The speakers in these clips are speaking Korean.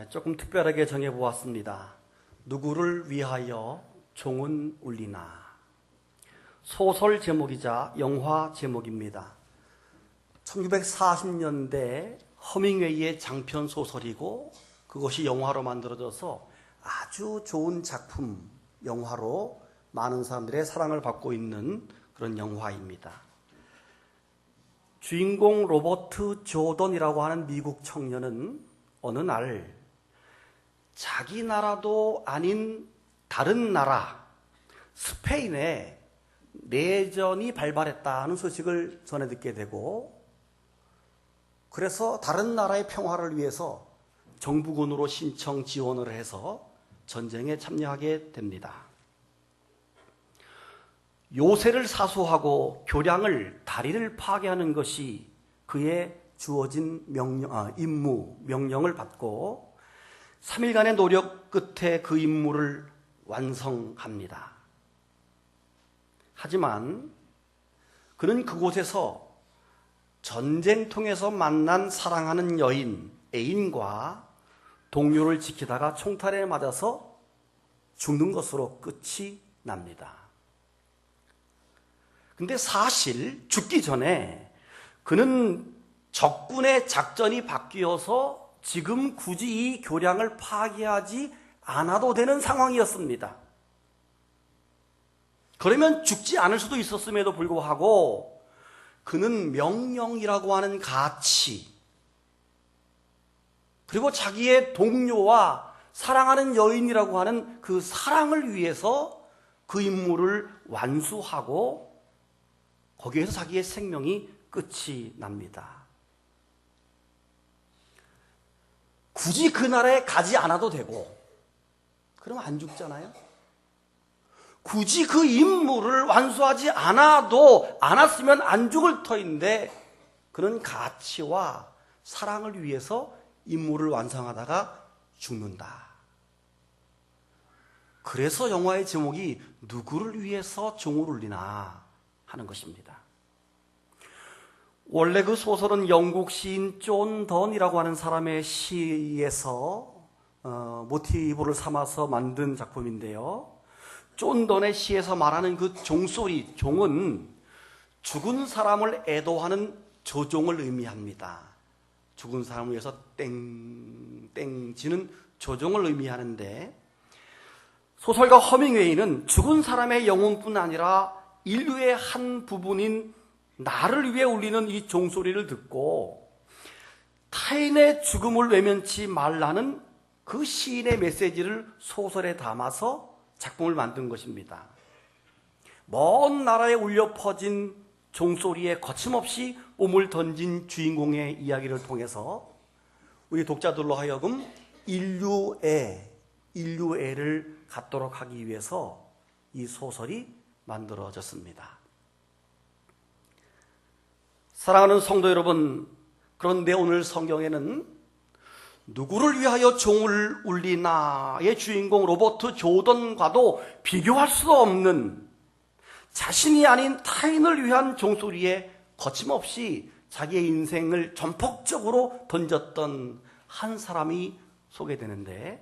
조금 특별하게 정해보았습니다. 누구를 위하여 종은 울리나. 소설 제목이자 영화 제목입니다. 1940년대 허밍웨이의 장편 소설이고 그것이 영화로 만들어져서 아주 좋은 작품, 영화로 많은 사람들의 사랑을 받고 있는 그런 영화입니다. 주인공 로버트 조던이라고 하는 미국 청년은 어느 날 자기 나라도 아닌 다른 나라 스페인에 내전이 발발했다는 소식을 전해 듣게 되고, 그래서 다른 나라의 평화를 위해서 정부군으로 신청 지원을 해서 전쟁에 참여하게 됩니다. 요새를 사수하고 교량을 다리를 파괴하는 것이 그의 주어진 임무를 받고 3일간의 노력 끝에 그 임무를 완성합니다. 하지만 그는 그곳에서 전쟁통에서 만난 사랑하는 애인과 동료를 지키다가 총탄에 맞아서 죽는 것으로 끝이 납니다. 근데 사실 죽기 전에 그는 적군의 작전이 바뀌어서 지금 굳이 이 교량을 파괴하지 않아도 되는 상황이었습니다. 그러면 죽지 않을 수도 있었음에도 불구하고 그는 명령이라고 하는 가치, 그리고 자기의 동료와 사랑하는 여인이라고 하는 그 사랑을 위해서 그 임무를 완수하고 거기에서 자기의 생명이 끝이 납니다. 굳이 그 나라에 가지 않아도 되고, 그럼 안 죽잖아요? 굳이 그 임무를 완수하지 않았으면 안 죽을 터인데, 그는 가치와 사랑을 위해서 임무를 완성하다가 죽는다. 그래서 영화의 제목이 누구를 위해서 종을 울리나 하는 것입니다. 원래 그 소설은 영국 시인 존 던이라고 하는 사람의 시에서 모티브를 삼아서 만든 작품인데요. 존 던의 시에서 말하는 그 종소리, 종은 죽은 사람을 애도하는 조종을 의미합니다. 죽은 사람을 위해서 땡땡 지는 조종을 의미하는데, 소설가 허밍웨이는 죽은 사람의 영혼뿐 아니라 인류의 한 부분인 나를 위해 울리는 이 종소리를 듣고 타인의 죽음을 외면치 말라는 그 시인의 메시지를 소설에 담아서 작품을 만든 것입니다. 먼 나라에 울려 퍼진 종소리에 거침없이 몸을 던진 주인공의 이야기를 통해서 우리 독자들로 하여금 인류애를 갖도록 하기 위해서 이 소설이 만들어졌습니다. 사랑하는 성도 여러분, 그런데 오늘 성경에는 누구를 위하여 종을 울리나의 주인공 로버트 조던과도 비교할 수 없는, 자신이 아닌 타인을 위한 종소리에 거침없이 자기의 인생을 전폭적으로 던졌던 한 사람이 소개되는데,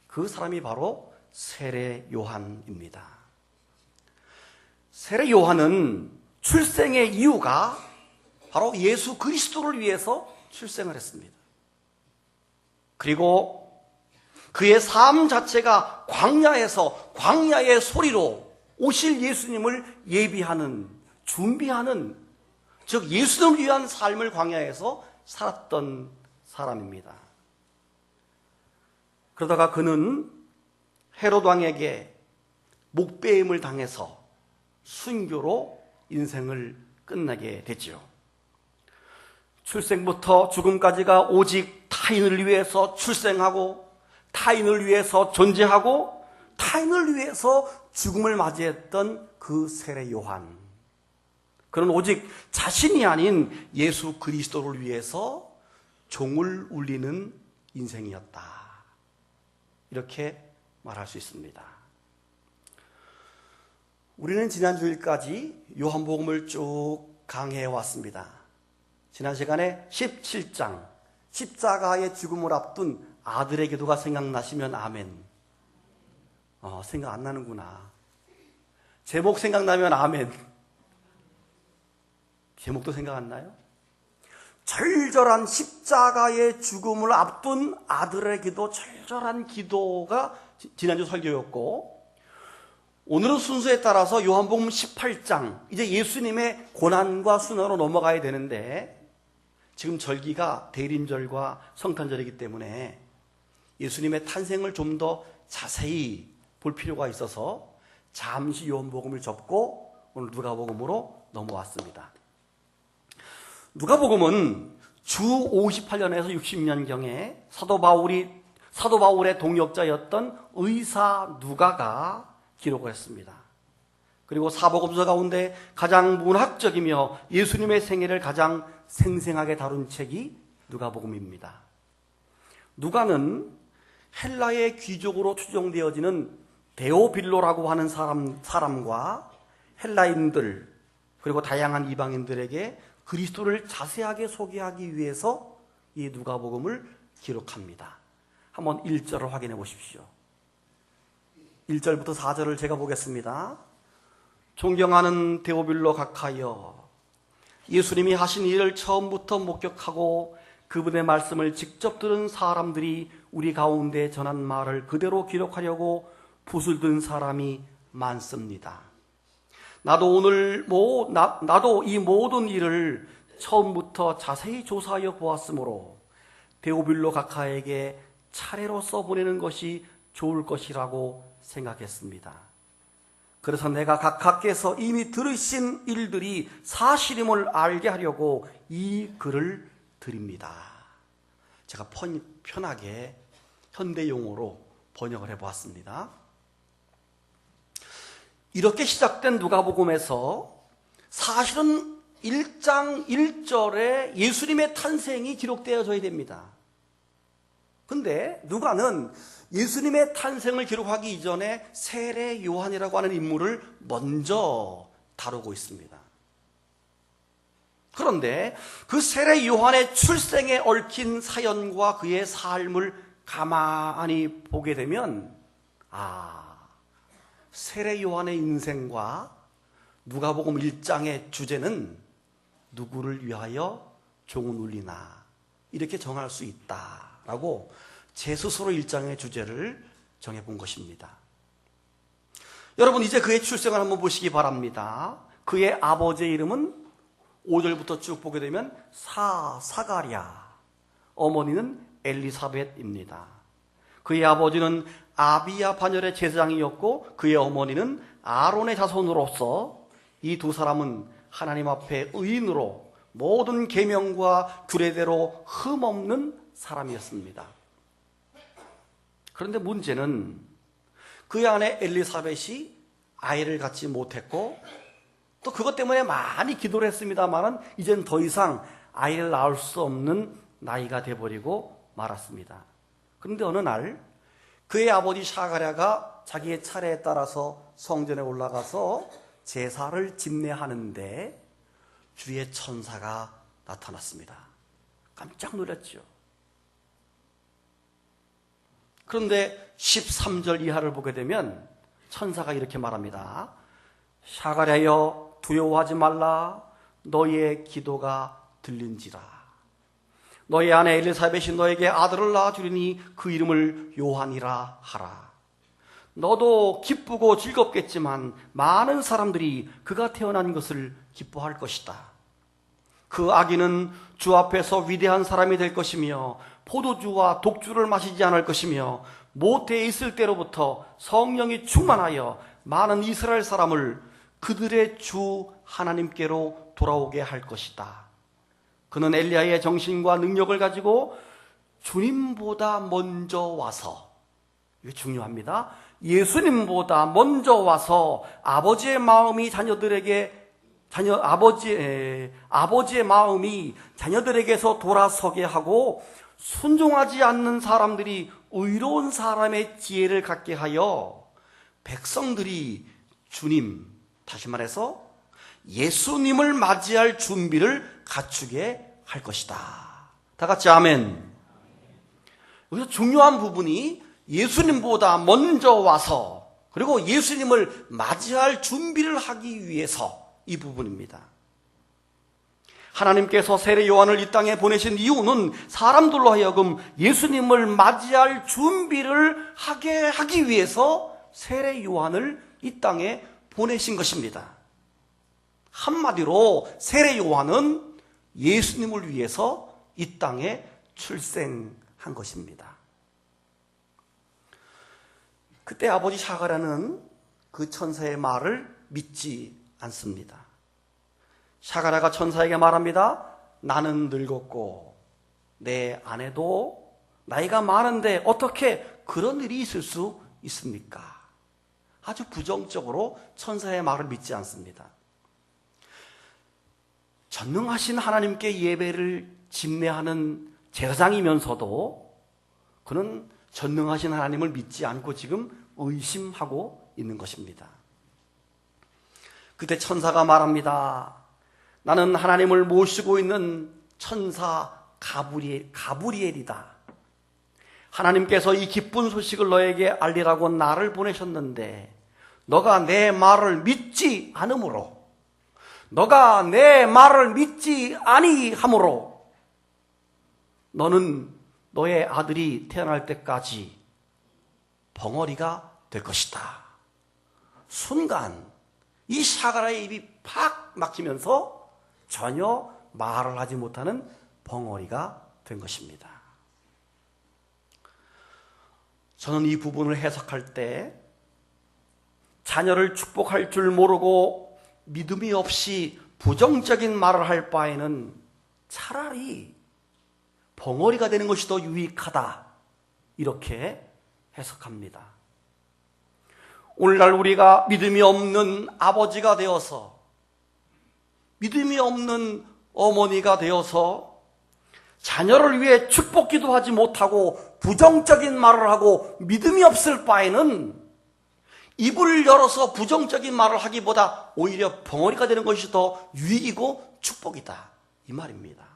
그 사람이 바로 세례 요한입니다. 세례 요한은 출생의 이유가 바로 예수 그리스도를 위해서 출생을 했습니다. 그리고 그의 삶 자체가 광야의 소리로 오실 예수님을 예비하는, 준비하는, 즉 예수님을 위한 삶을 광야에서 살았던 사람입니다. 그러다가 그는 헤롯 왕에게 목배임을 당해서 순교로 인생을 끝나게 됐지요. 출생부터 죽음까지가 오직 타인을 위해서 출생하고, 타인을 위해서 존재하고, 타인을 위해서 죽음을 맞이했던 그 세례 요한. 그는 오직 자신이 아닌 예수 그리스도를 위해서 종을 울리는 인생이었다. 이렇게 말할 수 있습니다. 우리는 지난 주일까지 요한복음을 쭉 강해해 왔습니다. 지난 시간에 17장, 십자가의 죽음을 앞둔 아들의 기도가 생각나시면 아멘. 생각 안 나는구나. 제목 생각나면 아멘. 제목도 생각 안 나요? 절절한 십자가의 죽음을 앞둔 아들의 기도, 절절한 기도가 지난주 설교였고, 오늘은 순서에 따라서 요한복음 18장, 이제 예수님의 고난과 순환으로 넘어가야 되는데, 지금 절기가 대림절과 성탄절이기 때문에 예수님의 탄생을 좀 더 자세히 볼 필요가 있어서 잠시 요한복음을 접고 오늘 누가복음으로 넘어왔습니다. 누가복음은 주 58년에서 60년경에 사도 바울의 동역자였던 의사 누가가 기록을 했습니다. 그리고 사복음서 가운데 가장 문학적이며 예수님의 생애를 가장 생생하게 다룬 책이 누가복음입니다. 누가는 헬라의 귀족으로 추정되어지는 데오빌로라고 하는 사람과 헬라인들 그리고 다양한 이방인들에게 그리스도를 자세하게 소개하기 위해서 이 누가복음을 기록합니다. 한번 1절을 확인해 보십시오. 1절부터 4절을 제가 보겠습니다. 존경하는 데오빌로 각하여, 예수님이 하신 일을 처음부터 목격하고 그분의 말씀을 직접 들은 사람들이 우리 가운데 전한 말을 그대로 기록하려고 붓을 든 사람이 많습니다. 나도 이 모든 일을 처음부터 자세히 조사하여 보았으므로 데오빌로 각하에게 차례로 써보내는 것이 좋을 것이라고 생각했습니다. 그래서 내가 각하께서 이미 들으신 일들이 사실임을 알게 하려고 이 글을 드립니다. 제가 편하게 현대용어로 번역을 해보았습니다. 이렇게 시작된 누가복음에서 사실은 1장 1절에 예수님의 탄생이 기록되어져야 됩니다. 근데 누가는 예수님의 탄생을 기록하기 이전에 세례 요한이라고 하는 인물을 먼저 다루고 있습니다. 그런데 그 세례 요한의 출생에 얽힌 사연과 그의 삶을 가만히 보게 되면 세례 요한의 인생과 누가복음 1장의 주제는 누구를 위하여 종은 울리나 이렇게 정할 수 있다라고 제 스스로 1장의 주제를 정해본 것입니다. 여러분 이제 그의 출생을 한번 보시기 바랍니다. 그의 아버지의 이름은 5절부터 쭉 보게 되면 사가랴, 어머니는 엘리사벳입니다. 그의 아버지는 아비야 반열의 제사장이었고 그의 어머니는 아론의 자손으로서 이 두 사람은 하나님 앞에 의인으로 모든 계명과 규례대로 흠없는 사람이었습니다. 그런데 문제는 그의 아내 엘리사벳이 아이를 갖지 못했고 또 그것 때문에 많이 기도를 했습니다만은 이젠 더 이상 아이를 낳을 수 없는 나이가 돼버리고 말았습니다. 그런데 어느 날 그의 아버지 샤가랴가 자기의 차례에 따라서 성전에 올라가서 제사를 집례하는데 주의 천사가 나타났습니다. 깜짝 놀랐죠. 그런데 13절 이하를 보게 되면 천사가 이렇게 말합니다. 샤가랴여 두려워하지 말라. 너희의 기도가 들린지라. 너희 아내 엘리사벳이 너에게 아들을 낳아주리니 그 이름을 요한이라 하라. 너도 기쁘고 즐겁겠지만 많은 사람들이 그가 태어난 것을 기뻐할 것이다. 그 아기는 주 앞에서 위대한 사람이 될 것이며 포도주와 독주를 마시지 않을 것이며 모태에 있을 때로부터 성령이 충만하여 많은 이스라엘 사람을 그들의 주 하나님께로 돌아오게 할 것이다. 그는 엘리야의 정신과 능력을 가지고 주님보다 먼저 와서, 이게 중요합니다. 예수님보다 먼저 와서 아버지의 마음이 자녀들에게서 돌아서게 하고 순종하지 않는 사람들이 의로운 사람의 지혜를 갖게 하여 백성들이 주님, 다시 말해서 예수님을 맞이할 준비를 갖추게 할 것이다. 다 같이 아멘. 여기서 중요한 부분이 예수님보다 먼저 와서 그리고 예수님을 맞이할 준비를 하기 위해서 이 부분입니다. 하나님께서 세례 요한을 이 땅에 보내신 이유는 사람들로 하여금 예수님을 맞이할 준비를 하게 하기 위해서 세례 요한을 이 땅에 보내신 것입니다. 한마디로 세례 요한은 예수님을 위해서 이 땅에 출생한 것입니다. 그때 아버지 샤가랴는 그 천사의 말을 믿지 않습니다. 샤가랴가 천사에게 말합니다. 나는 늙었고 내 아내도 나이가 많은데 어떻게 그런 일이 있을 수 있습니까? 아주 부정적으로 천사의 말을 믿지 않습니다. 전능하신 하나님께 예배를 집례하는 제사장이면서도 그는 전능하신 하나님을 믿지 않고 지금 의심하고 있는 것입니다. 그때 천사가 말합니다. 나는 하나님을 모시고 있는 천사 가브리엘이다. 하나님께서 이 기쁜 소식을 너에게 알리라고 나를 보내셨는데 너가 내 말을 믿지 않으므로 너가 내 말을 믿지 아니하므로 너는 너의 아들이 태어날 때까지 벙어리가 될 것이다. 순간 이 샤가랴의 입이 팍 막히면서 전혀 말을 하지 못하는 벙어리가 된 것입니다. 저는 이 부분을 해석할 때 자녀를 축복할 줄 모르고 믿음이 없이 부정적인 말을 할 바에는 차라리 벙어리가 되는 것이 더 유익하다, 이렇게 해석합니다. 오늘날 우리가 믿음이 없는 아버지가 되어서, 믿음이 없는 어머니가 되어서 자녀를 위해 축복 기도하지 못하고 부정적인 말을 하고 믿음이 없을 바에는 입을 열어서 부정적인 말을 하기보다 오히려 벙어리가 되는 것이 더 유익이고 축복이다, 이 말입니다.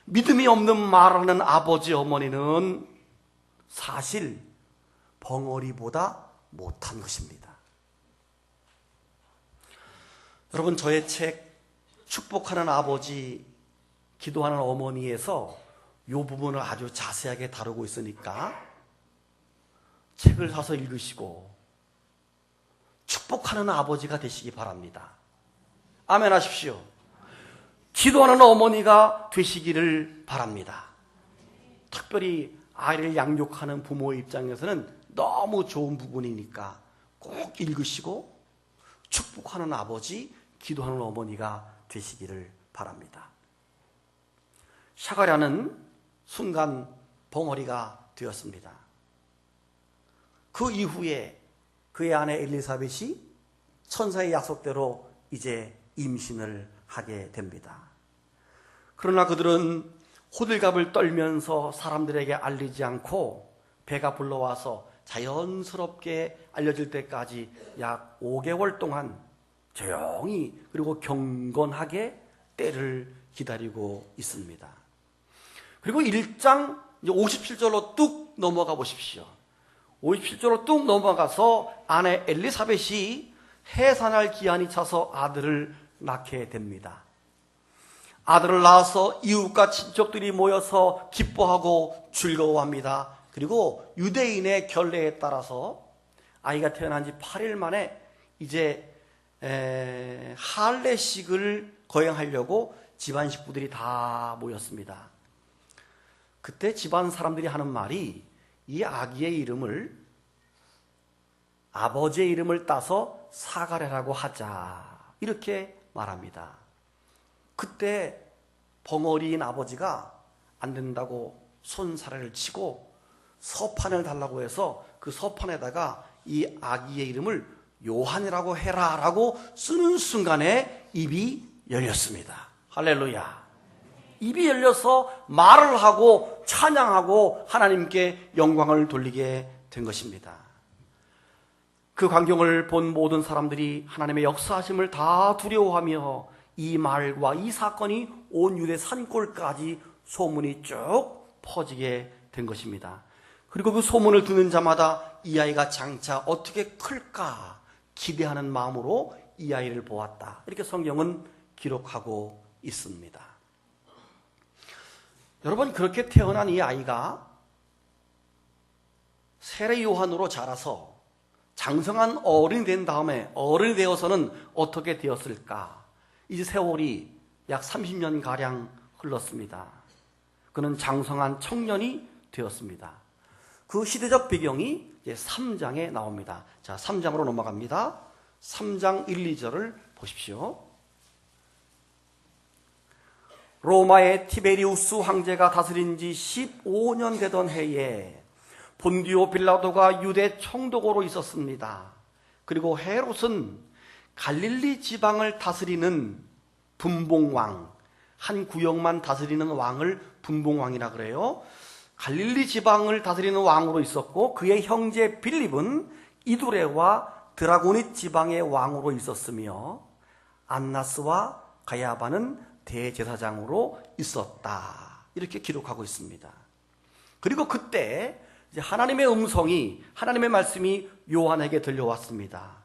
믿음이 없는 말하는 아버지 어머니는 사실 벙어리보다 못한 것입니다. 여러분, 저의 책 축복하는 아버지, 기도하는 어머니에서 이 부분을 아주 자세하게 다루고 있으니까 책을 사서 읽으시고 축복하는 아버지가 되시기 바랍니다. 아멘 하십시오. 기도하는 어머니가 되시기를 바랍니다. 특별히 아이를 양육하는 부모의 입장에서는 너무 좋은 부분이니까 꼭 읽으시고 축복하는 아버지, 기도하는 어머니가 되시기를 바랍니다. 샤가랴는 순간 벙어리가 되었습니다. 그 이후에 그의 아내 엘리사벳이 천사의 약속대로 이제 임신을 하게 됩니다. 그러나 그들은 호들갑을 떨면서 사람들에게 알리지 않고 배가 불러와서 자연스럽게 알려질 때까지 약 5개월 동안 조용히 그리고 경건하게 때를 기다리고 있습니다. 그리고 1장 57절로 뚝 넘어가 보십시오. 57절로 뚝 넘어가서 아내 엘리사벳이 해산할 기한이 차서 아들을 낳게 됩니다. 아들을 낳아서 이웃과 친척들이 모여서 기뻐하고 즐거워합니다. 그리고 유대인의 결례에 따라서 아이가 태어난 지 8일 만에 이제 할례식을 거행하려고 집안 식구들이 다 모였습니다. 그때 집안 사람들이 하는 말이 이 아기의 이름을 아버지의 이름을 따서 사가랴라고 하자, 이렇게 말합니다. 그때 벙어리인 아버지가 안 된다고 손사래를 치고 서판을 달라고 해서 그 서판에다가 이 아기의 이름을 요한이라고 해라라고 쓰는 순간에 입이 열렸습니다. 할렐루야. 입이 열려서 말을 하고 찬양하고 하나님께 영광을 돌리게 된 것입니다. 그 광경을 본 모든 사람들이 하나님의 역사하심을 다 두려워하며 이 말과 이 사건이 온 유대 산골까지 소문이 쭉 퍼지게 된 것입니다. 그리고 그 소문을 듣는 자마다 이 아이가 장차 어떻게 클까 기대하는 마음으로 이 아이를 보았다. 이렇게 성경은 기록하고 있습니다. 여러분, 그렇게 태어난 이 아이가 세례 요한으로 자라서 장성한 어른이 된 다음에 어른이 되어서는 어떻게 되었을까? 이제 세월이 약 30년가량 흘렀습니다. 그는 장성한 청년이 되었습니다. 그 시대적 배경이 이제 3장에 나옵니다. 자, 3장으로 넘어갑니다. 3장 1, 2절을 보십시오. 로마의 티베리우스 황제가 다스린 지 15년 되던 해에 본디오 빌라도가 유대 총독으로 있었습니다. 그리고 헤롯은 갈릴리 지방을 다스리는 분봉왕, 한 구역만 다스리는 왕을 분봉왕이라 그래요. 갈릴리 지방을 다스리는 왕으로 있었고 그의 형제 빌립은 이두레와 드라고닛 지방의 왕으로 있었으며 안나스와 가야바는 대제사장으로 있었다. 이렇게 기록하고 있습니다. 그리고 그때 이제 하나님의 음성이, 하나님의 말씀이 요한에게 들려왔습니다.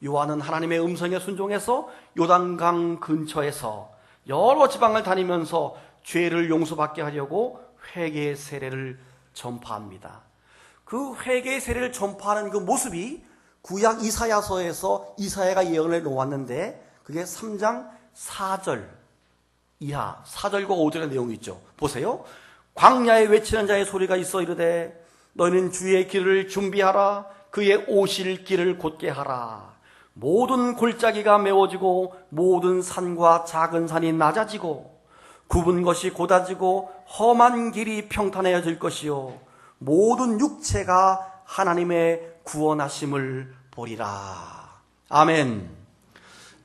요한은 하나님의 음성에 순종해서 요단강 근처에서 여러 지방을 다니면서 죄를 용서받게 하려고 회개의 세례를 전파합니다. 그 회개의 세례를 전파하는 그 모습이 구약 이사야서에서 이사야가 예언을 놓았는데 그게 3장 4절 이하 4절과 5절의 내용이 있죠. 보세요. 광야에 외치는 자의 소리가 있어 이르되 너희는 주의 길을 준비하라. 그의 오실 길을 곧게 하라. 모든 골짜기가 메워지고 모든 산과 작은 산이 낮아지고 굽은 것이 곧아지고 험한 길이 평탄해질 것이요 모든 육체가 하나님의 구원하심을 보리라. 아멘.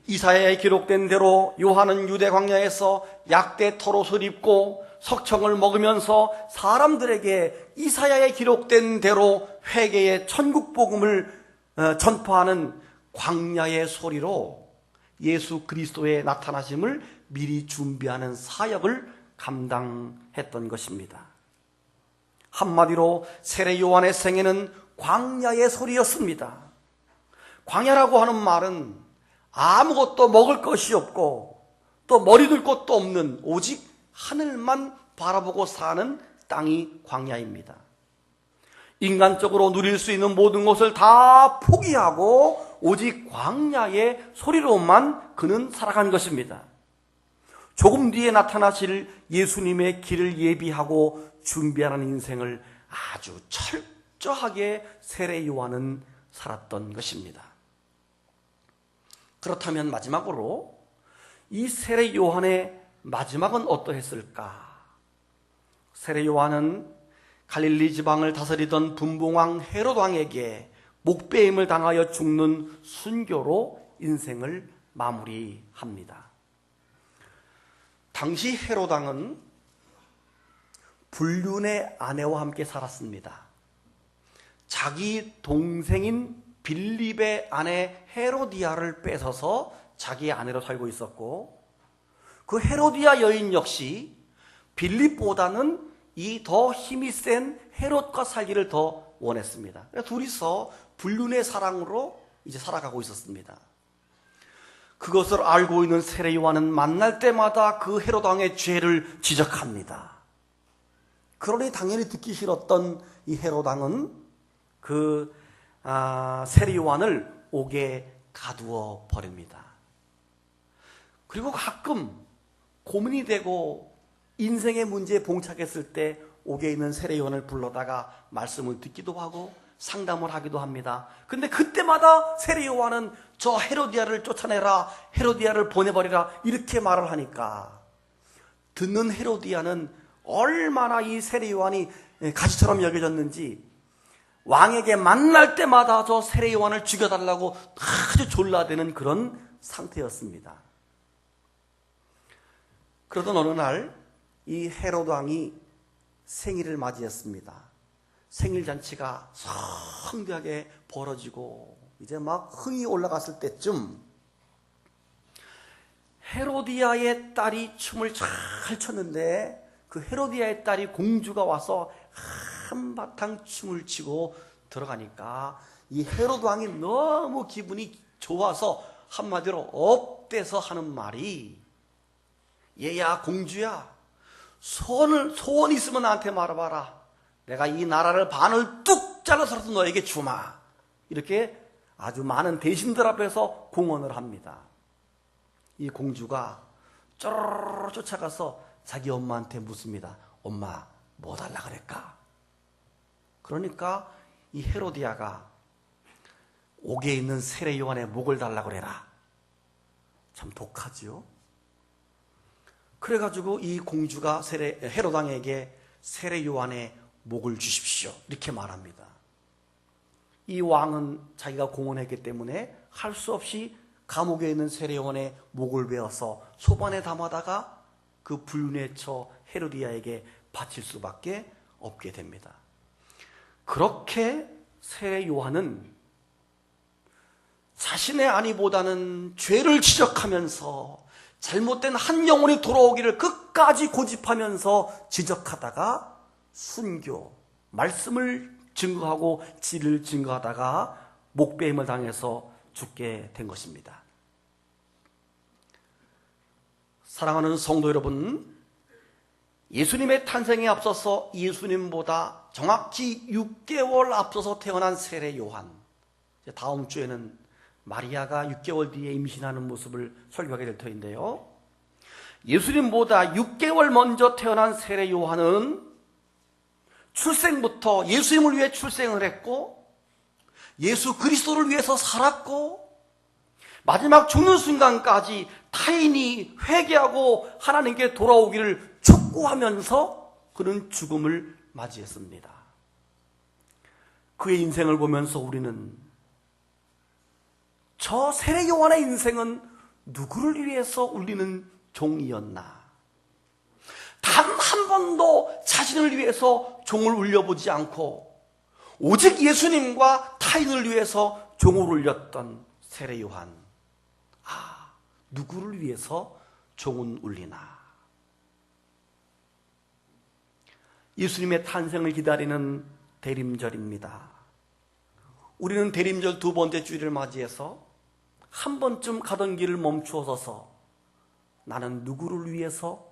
이사야에 기록된 대로 요한은 유대 광야에서 약대 털옷을 입고 석청을 먹으면서 사람들에게 이사야에 기록된 대로 회개의 천국 복음을 전파하는 광야의 소리로 예수 그리스도의 나타나심을 미리 준비하는 사역을 감당했던 것입니다. 한마디로 세례 요한의 생애는 광야의 소리였습니다. 광야라고 하는 말은 아무것도 먹을 것이 없고 또 머리둘 곳도 없는 오직 하늘만 바라보고 사는 땅이 광야입니다. 인간적으로 누릴 수 있는 모든 것을 다 포기하고 오직 광야의 소리로만 그는 살아간 것입니다. 조금 뒤에 나타나실 예수님의 길을 예비하고 준비하는 인생을 아주 철저하게 세례 요한은 살았던 것입니다. 그렇다면 마지막으로 이 세례 요한의 마지막은 어떠했을까? 세례 요한은 갈릴리 지방을 다스리던 분봉왕 헤롯 왕에게 목배임을 당하여 죽는 순교로 인생을 마무리합니다. 당시 헤롯 왕은 불륜의 아내와 함께 살았습니다. 자기 동생인 빌립의 아내 헤로디아를 뺏어서 자기의 아내로 살고 있었고 그 헤로디아 여인 역시 빌립보다는 이 더 힘이 센 헤롯과 살기를 더 원했습니다. 둘이서 불륜의 사랑으로 이제 살아가고 있었습니다. 그것을 알고 있는 세례 요한은 만날 때마다 그 헤롯 왕의 죄를 지적합니다. 그러니 당연히 듣기 싫었던 이 헤롯 왕은 그 세례 요한을 옥에 가두어 버립니다. 그리고 가끔 고민이 되고 인생의 문제에 봉착했을 때 옥에 있는 세례 요한을 불러다가 말씀을 듣기도 하고 상담을 하기도 합니다. 근데 그때마다 세례 요한은 저 헤로디아를 쫓아내라, 헤로디아를 보내버리라 이렇게 말을 하니까 듣는 헤로디아는 얼마나 이 세례 요한이 가시처럼 여겨졌는지 왕에게 만날 때마다 저 세례 요한을 죽여달라고 아주 졸라대는 그런 상태였습니다. 그러던 어느 날 이 헤롯 왕이 생일을 맞이했습니다. 생일 잔치가 성대하게 벌어지고 이제 막 흥이 올라갔을 때쯤 헤로디아의 딸이 춤을 잘 췄는데 그 헤로디아의 딸이 공주가 와서 한바탕 춤을 추고 들어가니까 이 헤로드 왕이 너무 기분이 좋아서 한마디로 업돼서 하는 말이, 얘야 공주야, 소원 있으면 나한테 말해봐라. 내가 이 나라를 반을 뚝 잘라서라도 너에게 주마. 이렇게 아주 많은 대신들 앞에서 공언을 합니다. 이 공주가 쪼르르 쫓아가서 자기 엄마한테 묻습니다. 엄마, 뭐 달라 그랬까? 그러니까 이 헤로디아가 옥에 있는 세례 요한의 목을 달라 그래라. 참 독하지요? 그래가지고 이 공주가 헤롯 왕에게 세례 요한의 목을 주십시오, 이렇게 말합니다. 이 왕은 자기가 공언했기 때문에 할 수 없이 감옥에 있는 세례 요한의 목을 베어서 소반에 담아다가 그 불륜에 처 헤로디아에게 바칠 수밖에 없게 됩니다. 그렇게 세례 요한은 자신의 아니보다는 죄를 지적하면서 잘못된 한 영혼이 돌아오기를 끝까지 고집하면서 지적하다가 순교, 말씀을 증거하고 진리를 증거하다가 목배임을 당해서 죽게 된 것입니다. 사랑하는 성도 여러분, 예수님의 탄생에 앞서서 예수님보다 정확히 6개월 앞서서 태어난 세례 요한, 다음 주에는 마리아가 6개월 뒤에 임신하는 모습을 설교하게 될 터인데요, 예수님보다 6개월 먼저 태어난 세례 요한은 출생부터 예수님을 위해 출생을 했고, 예수 그리스도를 위해서 살았고, 마지막 죽는 순간까지 타인이 회개하고 하나님께 돌아오기를 촉구하면서 그는 죽음을 맞이했습니다. 그의 인생을 보면서 우리는 저 세례 요한의 인생은 누구를 위해서 울리는 종이었나? 단 한 번도 자신을 위해서 종을 울려보지 않고 오직 예수님과 타인을 위해서 종을 울렸던 세례 요한. 누구를 위해서 종은 울리나? 예수님의 탄생을 기다리는 대림절입니다. 우리는 대림절 두 번째 주일을 맞이해서 한 번쯤 가던 길을 멈추어 서서 나는 누구를 위해서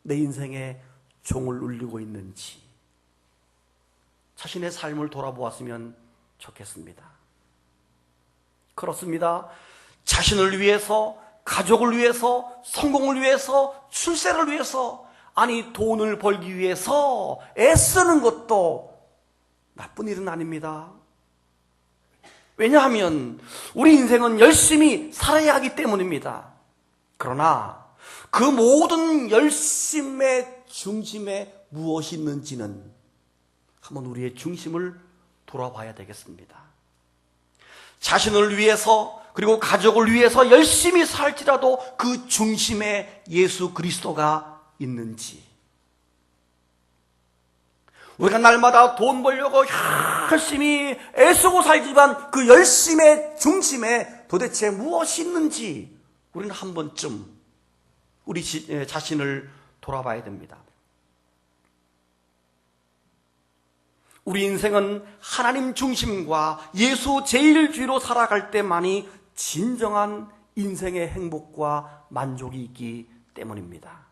내 인생에 종을 울리고 있는지 자신의 삶을 돌아보았으면 좋겠습니다. 그렇습니다. 자신을 위해서, 가족을 위해서, 성공을 위해서, 출세를 위해서, 아니 돈을 벌기 위해서 애쓰는 것도 나쁜 일은 아닙니다. 왜냐하면 우리 인생은 열심히 살아야 하기 때문입니다. 그러나 그 모든 열심의 중심에 무엇이 있는지는 한번 우리의 중심을 돌아봐야 되겠습니다. 자신을 위해서 그리고 가족을 위해서 열심히 살지라도 그 중심에 예수 그리스도가 있는지, 우리가 날마다 돈 벌려고 열심히 애쓰고 살지만 그 열심의 중심에 도대체 무엇이 있는지 우리는 한 번쯤 우리 자신을 돌아봐야 됩니다. 우리 인생은 하나님 중심과 예수 제일주의로 살아갈 때만이 진정한 인생의 행복과 만족이 있기 때문입니다.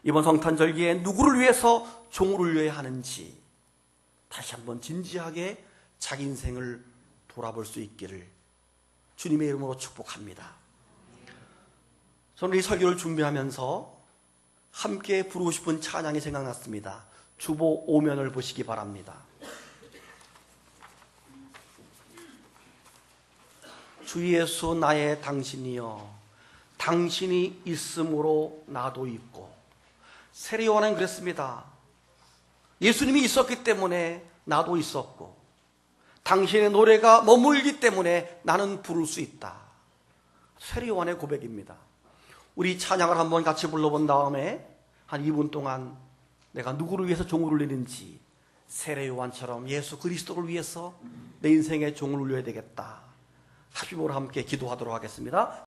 이번 성탄절기에 누구를 위해서 종을 울려야 하는지 다시 한번 진지하게 자기 인생을 돌아볼 수 있기를 주님의 이름으로 축복합니다. 저는 이 설교를 준비하면서 함께 부르고 싶은 찬양이 생각났습니다. 주보 오면을 보시기 바랍니다. 주 예수 나의 당신이여, 당신이 있으므로 나도 있고. 세례 요한은 그랬습니다. 예수님이 있었기 때문에 나도 있었고, 당신의 노래가 머물기 때문에 나는 부를 수 있다. 세례 요한의 고백입니다. 우리 찬양을 한번 같이 불러본 다음에 한 2분 동안 내가 누구를 위해서 종을 울리는지 세례 요한처럼 예수 그리스도를 위해서 내 인생에 종을 울려야 되겠다. 합심으로 함께 기도하도록 하겠습니다.